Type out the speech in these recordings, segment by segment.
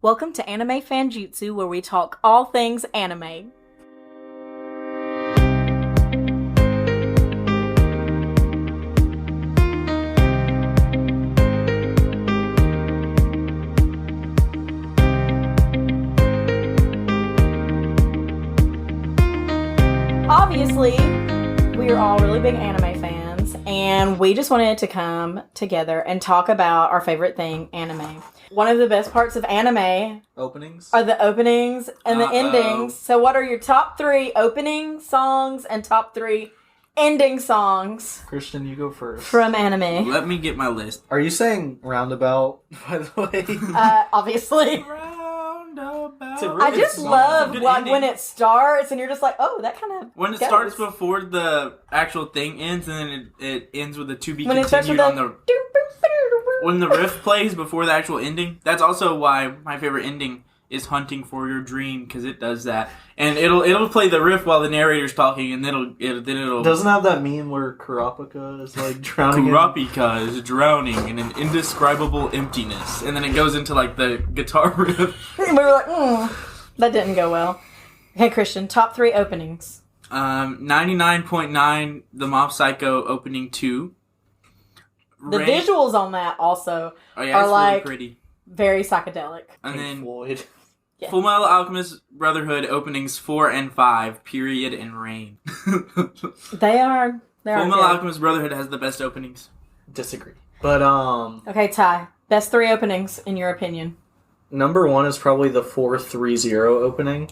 Welcome to Anime Fanjutsu, where we talk all things anime. Obviously, we are all really big anime fans, and we just wanted to come together and talk about our favorite thing, anime. One of the best parts of anime openings are the openings and the endings. So what are your top 3 opening songs and top 3 ending songs? Christian, you go first. From anime. Let me get my list. Are you saying roundabout, by the way? Obviously. Roundabout. I just love like when it starts and you're just like, oh, that kind of when it starts before the actual thing ends, and then it ends with a to be when continued on the when the riff plays before the actual ending. That's also why my favorite ending is Hunting for Your Dream, because it does that, and it'll play the riff while the narrator's talking, and then it'll doesn't have that meme where Kurapika is like drowning. Kurapika is drowning in an indescribable emptiness, and then it goes into like the guitar riff. And we were like, that didn't go well. Hey, Christian, top 3 openings. 99.9 The Mob Psycho opening 2. The visuals on that also are like really pretty. Very psychedelic. And then Floyd. Yeah. Full Metal Alchemist Brotherhood openings 4 and 5, Period and Rain. They are Full Metal Alchemist Brotherhood has the best openings. Disagree. But okay, Ty. Best 3 openings in your opinion. Number 1 is probably the 430 opening,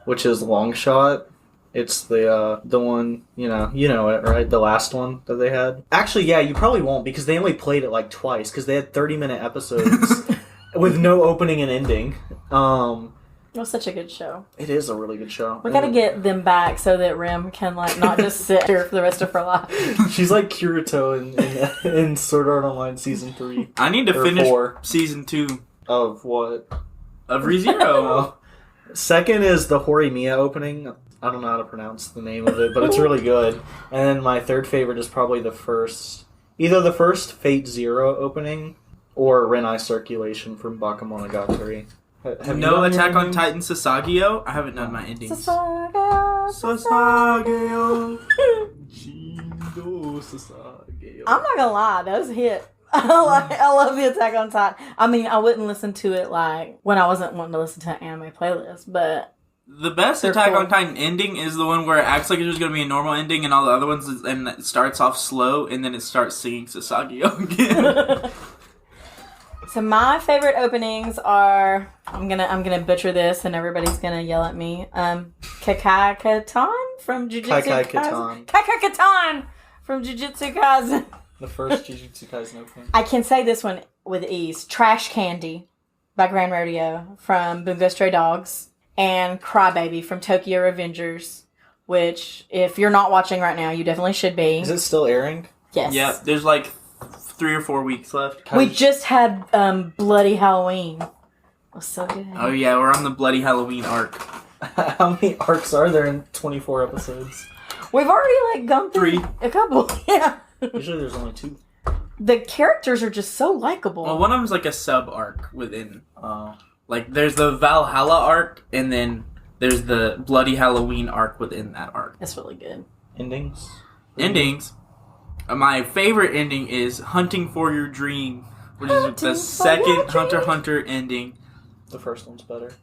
which is Long Shot. It's the one, you know it, right? The last one that they had. Actually, yeah, you probably won't, because they only played it like twice, because they had 30-minute episodes with no opening and ending. It was such a good show. It is a really good show. We gotta get them back so that Rim can like not just sit here for the rest of her life. She's like Kirito in Sword Art Online Season 3. I need to finish 4. Season 2 Of what? of ReZero. Second is the Horimiya opening. I don't know how to pronounce the name of it, but it's really good. And then my third favorite is probably either the first Fate Zero opening or Renai Circulation from Bakemonogatari. No Attack on Titan Sasageo. I haven't done my endings. Sasageo. I'm not gonna lie, those hit. I love the Attack on Titan. I mean, I wouldn't listen to it like when I wasn't wanting to listen to an anime playlist, but the best Attack on Titan ending is the one where it acts like it's just going to be a normal ending, and all the other ones and it starts off slow, and then it starts singing Sasageo again. So my favorite openings are I'm gonna butcher this, and everybody's gonna yell at me. Kakai Katan from Jujutsu Kaisen. Kakai Katan from Jujutsu Kaisen. The first Jujutsu Kaisen opening. I can say this one with ease. Trash Candy by Grand Rodeo from Bungo Stray Dogs. And Crybaby from Tokyo Revengers, which, if you're not watching right now, you definitely should be. Is it still airing? Yes. Yeah, there's like 3 or 4 weeks left. We just had Bloody Halloween. It was so good. Oh yeah, we're on the Bloody Halloween arc. How many arcs are there in 24 episodes? We've already gone through 3. a couple. Yeah. Usually there's only 2. The characters are just so likable. Well, one of them's like a sub-arc within... Like, there's the Valhalla arc, and then there's the Bloody Halloween arc within that arc. That's really good. Endings? My favorite ending is Hunting for Your Dream, which is the second Hunter x Hunter ending. The first one's better.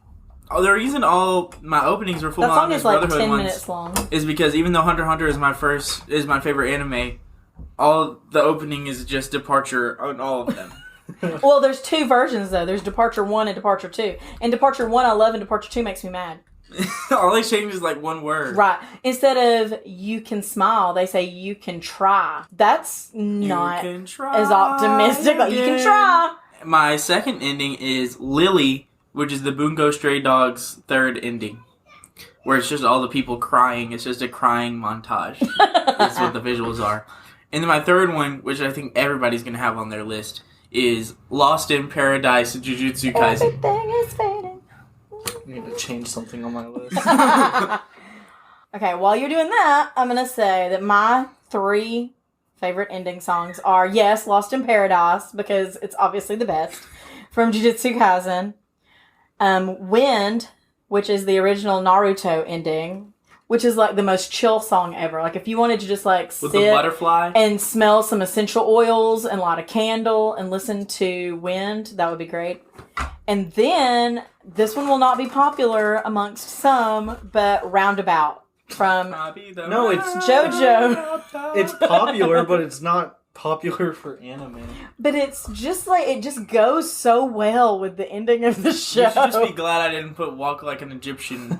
Oh, the reason all my openings are Full That Metal song is Alchemist like Brotherhood 10 minutes long. is because even though Hunter x Hunter is my favorite anime, all the opening is just Departure on all of them. Well, there's 2 versions, though. There's Departure 1 and Departure 2. And Departure 1 I love, and Departure 2 makes me mad. All they change is like one word. Right. Instead of you can smile, they say you can try. That's not as optimistic. Like, you can try. My second ending is Lily, which is the Bungo Stray Dogs' third ending. Where it's just all the people crying. It's just a crying montage. That's what the visuals are. And then my third one, which I think everybody's going to have on their list, is Lost in Paradise Jujutsu Kaisen. Everything is fading. I need to change something on my list. Okay, while you're doing that, I'm going to say that my 3 favorite ending songs are, yes, Lost in Paradise, because it's obviously the best, from Jujutsu Kaisen. Wind, which is the original Naruto ending, which is like the most chill song ever. Like if you wanted to just like With the sit butterfly. and smell some essential oils and light a candle and listen to Wind, that would be great. And then this one will not be popular amongst some, but Roundabout from No, it's JoJo. It's popular, but it's not popular for anime. But it's just like, it just goes so well with the ending of the show. You should just be glad I didn't put Walk Like an Egyptian.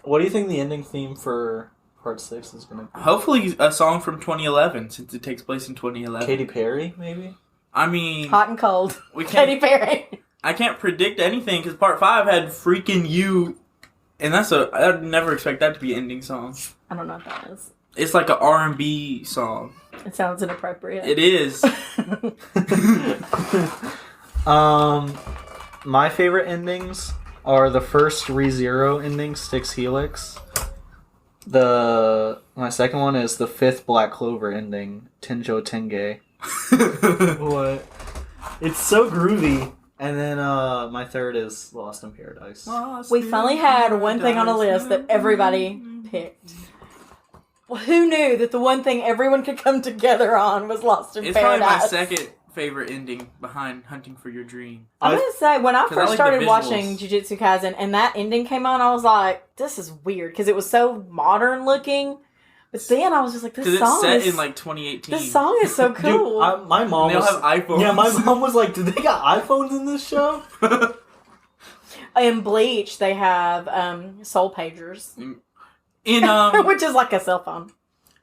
What do you think the ending theme for Part 6 is going to be? Hopefully a song from 2011, since it takes place in 2011. Katy Perry, maybe? I mean... Hot and Cold. We can't, Katy Perry. I can't predict anything, because Part 5 had Freaking You, and I'd never expect that to be an ending song. I don't know what that is. It's like an R&B song. It sounds inappropriate. It is. My favorite endings are the first ReZero ending, Styx Helix. My second one is the 5th Black Clover ending, Tenjo Tenge. What? It's so groovy. And then my third is Lost in Paradise. We finally had one thing on a list that everybody picked. Well, who knew that the one thing everyone could come together on was Lost in It's probably Paradise? my second favorite ending behind Hunting for Your Dream. I'm going to say, when I 'Cause I first like started the watching visuals. Jujutsu Kaisen and that ending came on, I was like, this is weird, because it was so modern looking. But then I was just like, this Because song it's set is... in like 2018. This song is so cool. Dude, my mom And they all was... have iPhones. Yeah, my mom was like, did they got iPhones in this show? In Bleach, they have soul pagers, In which is like a cell phone.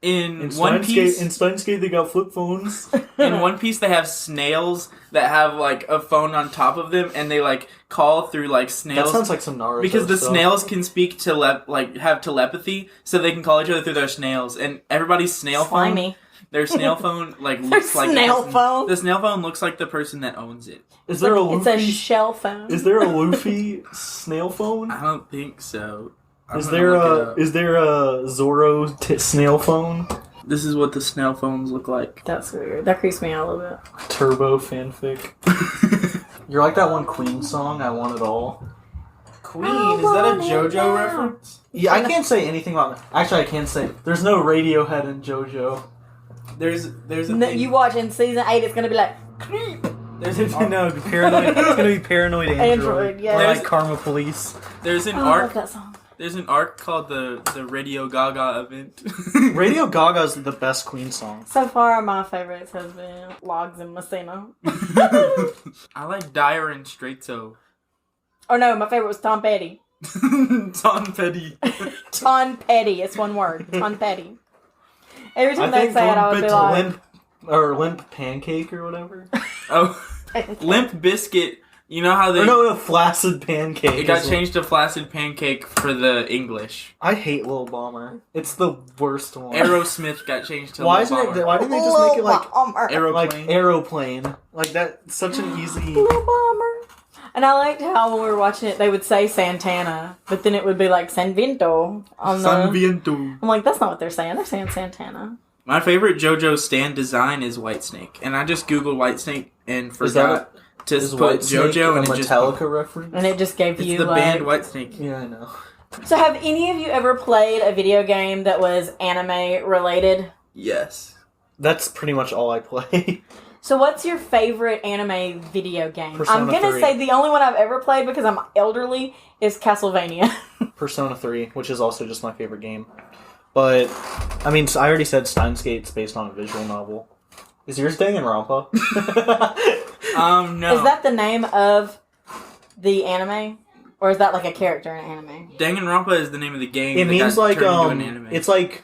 in One Piece, In Steins;Gate, they got flip phones. in One Piece, they have snails that have like a phone on top of them, and they like call through like That snails. sounds like some Naruto Because the stuff. snails can speak have telepathy, so they can call each other through their snails. And everybody's snail phone, Slimy. their snail phone like Their looks like snail phone? The snail phone looks like the person that owns it. Is there a It's a Luffy? shell phone. Is there a Luffy snail phone? I don't think so. Is there a Zoro snail phone? This is what the snail phones look like. That's weird. That creeps me out a little bit. Turbo fanfic. You're like that one Queen song, I Want It All. Queen, is that a JoJo reference? Yeah, I can't say anything about... Actually, I can say. There's no Radiohead in JoJo. There's a No, thing. you watch in season 8, it's gonna be like, creep. There's an No, Paranoid. It's gonna be Paranoid Android, yeah. Or like Karma Police. there's an Oh, I love arc. that song. There's an arc called the Radio Gaga event. Radio Gaga's the best Queen song. So far, my favorites has been Logs and Messina. I like Dyer and Straito. Oh no, my favorite was Tom Petty. Tom Petty. Tom Petty, it's one word. Tom Petty. Every time I they think say it, I would be like... Limp Pancake or whatever. Oh, Limp Biscuit. You know how they... No, Flaccid Pancake. It got changed to Flaccid Pancake for the English. I hate Lil Bomber. It's the worst one. Aerosmith got changed to Why Lil isn't Bomber. it? Why didn't they just make it like Aeroplane? aeroplane? Like that's such an easy. Little Bomber. And I liked how when we were watching it, they would say Santana, but then it would be like San Viento on the... San Viento. I'm like, that's not what they're saying. They're saying Santana. My favorite JoJo stand design is Whitesnake. And I just googled Whitesnake and Is forgot to Is put Whitesnake JoJo and a it just... Metallica reference? And it just gave It's you the like... band Whitesnake. Yeah, I know. So have any of you ever played a video game that was anime related? Yes. That's pretty much all I play. So what's your favorite anime video game? Persona I'm going to 3. say the only one I've ever played because I'm elderly is Castlevania. Persona 3, which is also just my favorite game. But, I mean, I already said Steins;Gate's based on a visual novel. Is yours Danganronpa? No. Is that the name of the anime? Or is that like a character in an anime? Danganronpa is the name of the game. It that means got like, turned into an anime. it's like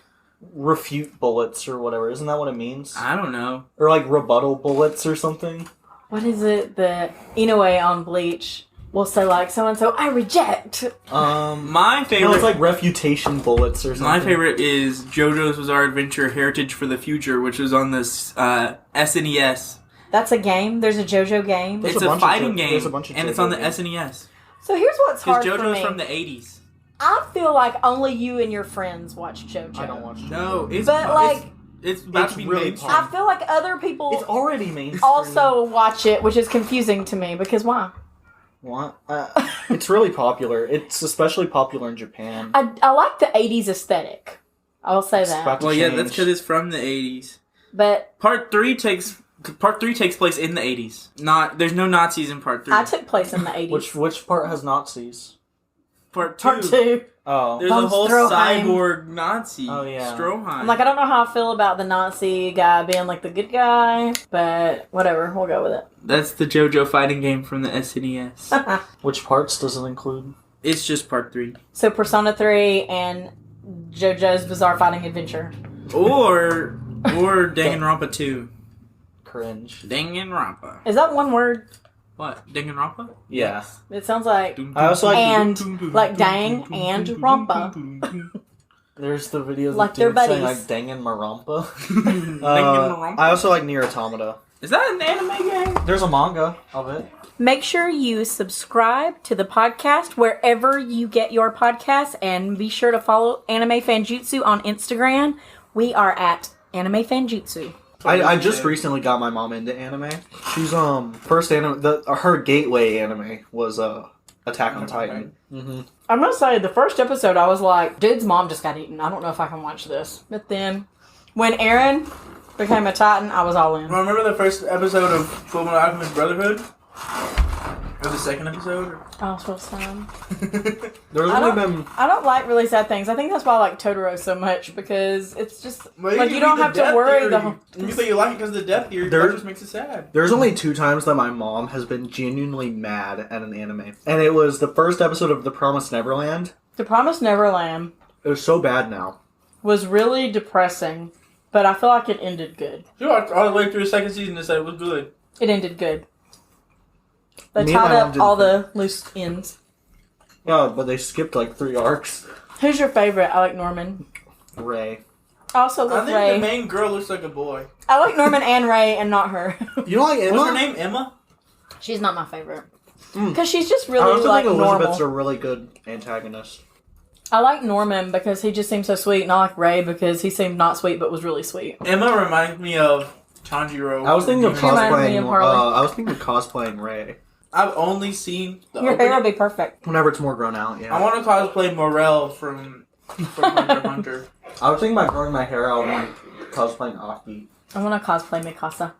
refute bullets or whatever. Isn't that what it means? I don't know. Or like rebuttal bullets or something? What is it that Inoue on Bleach will say like, so-and-so, I reject? My favorite... No, it's like refutation bullets or something. My favorite is JoJo's Bizarre Adventure Heritage for the Future, which was on this SNES. That's a game? There's a JoJo game? There's It's a a bunch of fighting Jo- game, there's a bunch of and it's JoJo on the games. SNES. So here's what's hard Because for JoJo's me. from the 80s. I feel like only you and your friends watch JoJo. I don't watch JoJo. No, it's... But, like, It's about it's to be really mainstream. I feel like other people It's already mainstream. also watch it, which is confusing to me because why? What? It's really popular. It's especially popular in Japan. I like the 80s aesthetic. I will say that. about to Well, yeah, change. that's because it's from the 80s. But Part 3 takes place in the 80s. There's no Nazis in Part 3. I took place in the 80s. Which part has Nazis? Part 2. Part 2. Oh. There's Von a whole Stroheim. cyborg Nazi. Oh, yeah. Stroheim. I'm like, I don't know how I feel about the Nazi guy being like the good guy, but whatever, we'll go with it. That's the JoJo fighting game from the SNES. Which parts does it include? It's just Part 3. So Persona 3 and JoJo's Bizarre Fighting Adventure. Or Danganronpa 2. Cringe. Danganronpa. Is that one word? What? Danganronpa? Yeah. It sounds like I also like and like dang and rompa. There's the videos Like of they're dudes saying buddies. like Dang and Marampa. Danganronpa? I also like Nier Automata. Is that an anime game? There's a manga of it. Make sure you subscribe to the podcast wherever you get your podcasts, and be sure to follow Anime Fanjutsu on Instagram. We are at Anime Fanjutsu. I just recently got my mom into anime. She's first anime her gateway anime was Attack on Titan. Mm-hmm. I'm gonna say the first episode I was like, dude's mom just got eaten. I don't know if I can watch this. But then when Aaron became a Titan, I was all in. Remember the first episode of Fullmetal Alchemist Brotherhood? Or the second episode? Oh, so sad. There's I only don't, been I don't like really sad things. I think that's why I like Totoro so much, because it's just like you don't have to worry the whole. You think you like it because of the death theory? There- That just makes it sad. there's only 2 times that my mom has been genuinely mad at an anime. And it was the first episode of The Promised Neverland. The Promised Neverland It was so bad now. was really depressing, but I feel like it ended good. You watched all the way through the second season and said it was good. It ended good. They Me and tied my mom up didn't all the loose ends. Yeah, but they skipped like 3 arcs. Who's your favorite? I like Norman. Ray. I also I love think Ray. the main girl looks like a boy. I like Norman and Ray, and not her. You don't like Emma? What's her name? Emma? She's not my favorite. Because she's just I really also like think Elizabeth's normal. a really good antagonist. I like Norman because he just seems so sweet, and I like Ray because he seemed not sweet but was really sweet. Emma reminds me of Tanjiro. I was thinking of She reminded me cosplaying. of Harley. I was thinking of cosplaying Ray. I've only seen the Your opening. hair will be perfect. Whenever it's more grown out, yeah. I want to cosplay Morel from Hunter x Hunter. I was thinking about growing my hair out and cosplaying Aki. I want to cosplay Mikasa.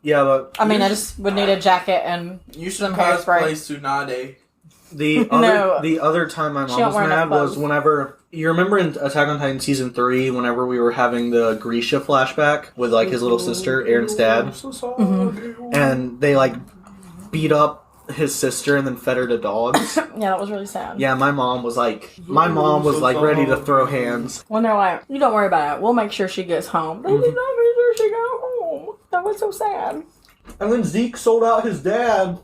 Yeah, but I mean, I just would need a jacket and You should some hairspray. cosplay Tsunade. the other time my She mom don't was wear enough mad was clothes. whenever you remember in Attack on Titan season 3, whenever we were having the Grisha flashback with like his little sister, Aaron's dad, I'm so sorry. and they like beat up his sister and then fed her to dogs. yeah, that was really sad. Yeah, my mom was like ready to throw hands. When they're like, "You don't worry about it. We'll make sure she gets home." They did not make sure she got home. That was so sad. And then Zeke sold out his dad.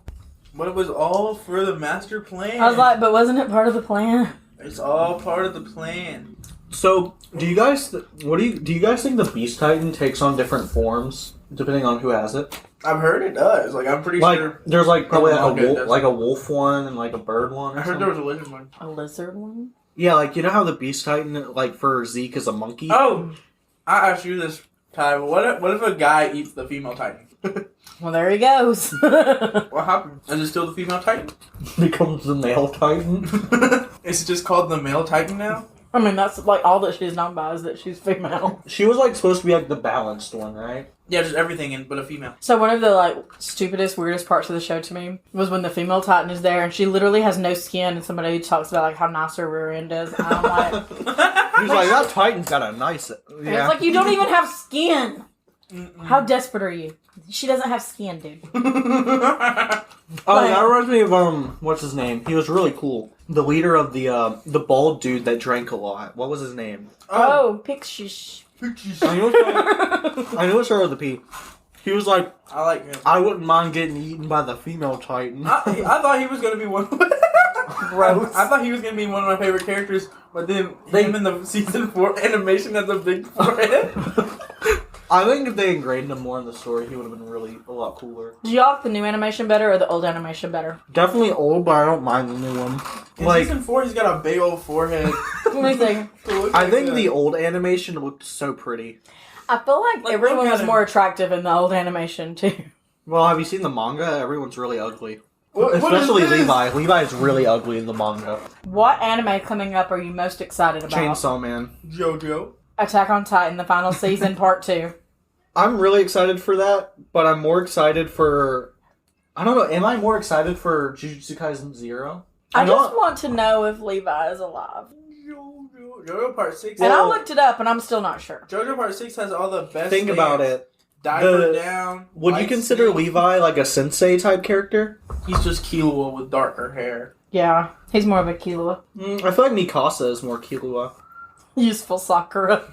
But it was all for the master plan. I was like, "But wasn't it part of the plan?" It's all part of the plan. So, do you guys think the Beast Titan takes on different forms depending on who has it? I've heard it does. Like, I'm pretty Like, sure. there's like probably Okay, like a wolf one and like a bird one. I heard there was a lizard one. A lizard one. Yeah, like you know how the Beast Titan, like for Zeke, is a monkey. Oh, I asked you this time. What if a guy eats the female Titan? Well, there he goes. What happened? Is it still the female Titan? Becomes the male Titan. Is it just called the male Titan now? I mean, that's like all that she's known by is that she's female. She was like supposed to be like the balanced one, right? Yeah, just everything in, but a female. So one of the like stupidest, weirdest parts of the show to me was when the female Titan is there and she literally has no skin, and somebody talks about like how nice her rear end is. And I'm like, He's like, that Titan's got a nice. and Yeah. it's like, you don't even have skin. How desperate are you? She doesn't have skin, dude. Oh, that reminds me of what's his name? He was really cool. The leader of the bald dude that drank a lot. What was his name? Oh, Pixish. I knew it started with a P. He was like, I like him. I wouldn't mind getting eaten by the female Titan. I thought he was gonna be one. Gross. I thought he was gonna be one of my favorite characters, but then him in the season 4 animation has a big forehead. I think if they ingrained him more in the story, he would have been really a lot cooler. Do y'all like the new animation better or the old animation better? Definitely old, but I don't mind the new one. In Like, season 4, he's got a big old forehead. Let me think. I think the old animation looked so pretty. I feel like Like, everyone look at was him. more attractive in the old animation too. Well, have you seen the manga? Everyone's really ugly. Especially Levi. Levi is really ugly in the manga. What anime coming up are you most excited about? Chainsaw Man. JoJo. Attack on Titan, the final season, part 2. I'm really excited for that, but I'm more excited for... I don't know, am I more excited for Jujutsu Kaisen 0? I just want to know if Levi is alive. JoJo Part 6. And I looked it up, and I'm still not sure. JoJo Part 6 has all the best Think about it. Diver down. Would you consider Levi like a sensei type character? He's just Killua with darker hair. Yeah, he's more of a Killua. I feel like Mikasa is more Killua. Useful Sakura.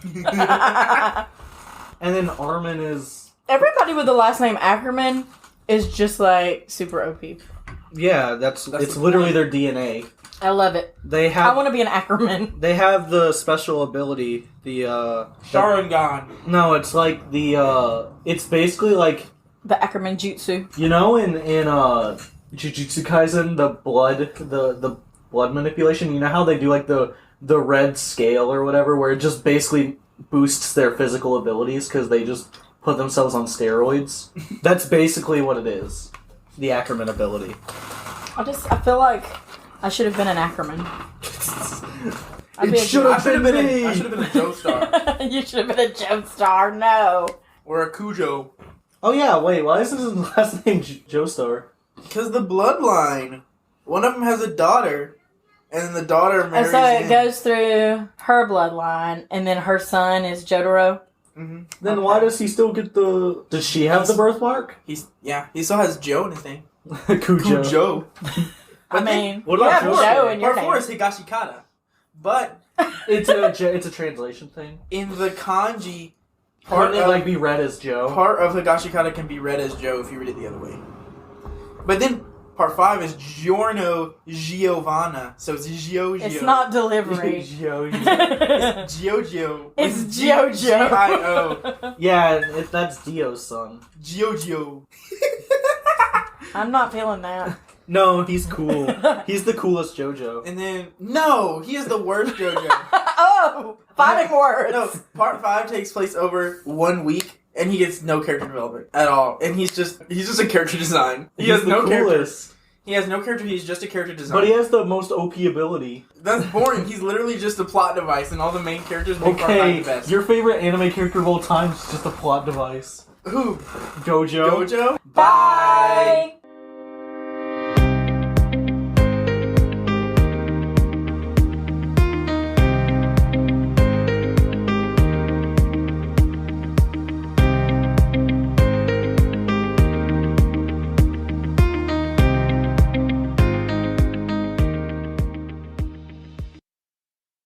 And then Armin is... Everybody with the last name Ackerman is just like super OP. Yeah, it's literally their DNA. I love it. I want to be an Ackerman. They have the special ability, Sharingan. No, it's like it's basically like the Ackerman Jutsu. You know, in Jujutsu Kaisen, the blood manipulation. You know how they do like the red scale or whatever, where it just basically boosts their physical abilities because they just put themselves on steroids. That's basically what it is. The Ackerman ability. I feel like I should have been an Ackerman. I should have been a Joestar. You should have been a Joestar. No. Or a Cujo. Oh yeah, wait. Why is his last name Joestar? Because the bloodline. One of them has a daughter, and then the daughter marries and so him. it goes through her bloodline, and then her son is Jotaro. Mm-hmm. Then why does he still get the... Does she have the birthmark? He still has Joe in his name. Cujo. But what about Joe in your Part name? 4 is Higashikata. But it's a translation thing. In the kanji, Part of like be read as Joe. Part of Higashikata can be read as Joe if you read it the other way. But then Part 5 is Giorno Giovanna, so it's Giorgio. It's not delivery. It's Giorgio. It's Jojo. G-I-O. Yeah, that's Dio's son. Giorgio. I'm not feeling that. No, he's cool. He's the coolest JoJo. And then, no, he is the worst JoJo. Oh, fighting words. No, Part 5 takes place over 1 week, and he gets no character development at all. And he's just a character design. He has no character. He has no character, he's just a character design. But he has the most OP ability. That's boring. He's literally just a plot device, and all the main characters make Part 5 the best. Your favorite anime character of all time is just a plot device. Who? JoJo. JoJo? Bye.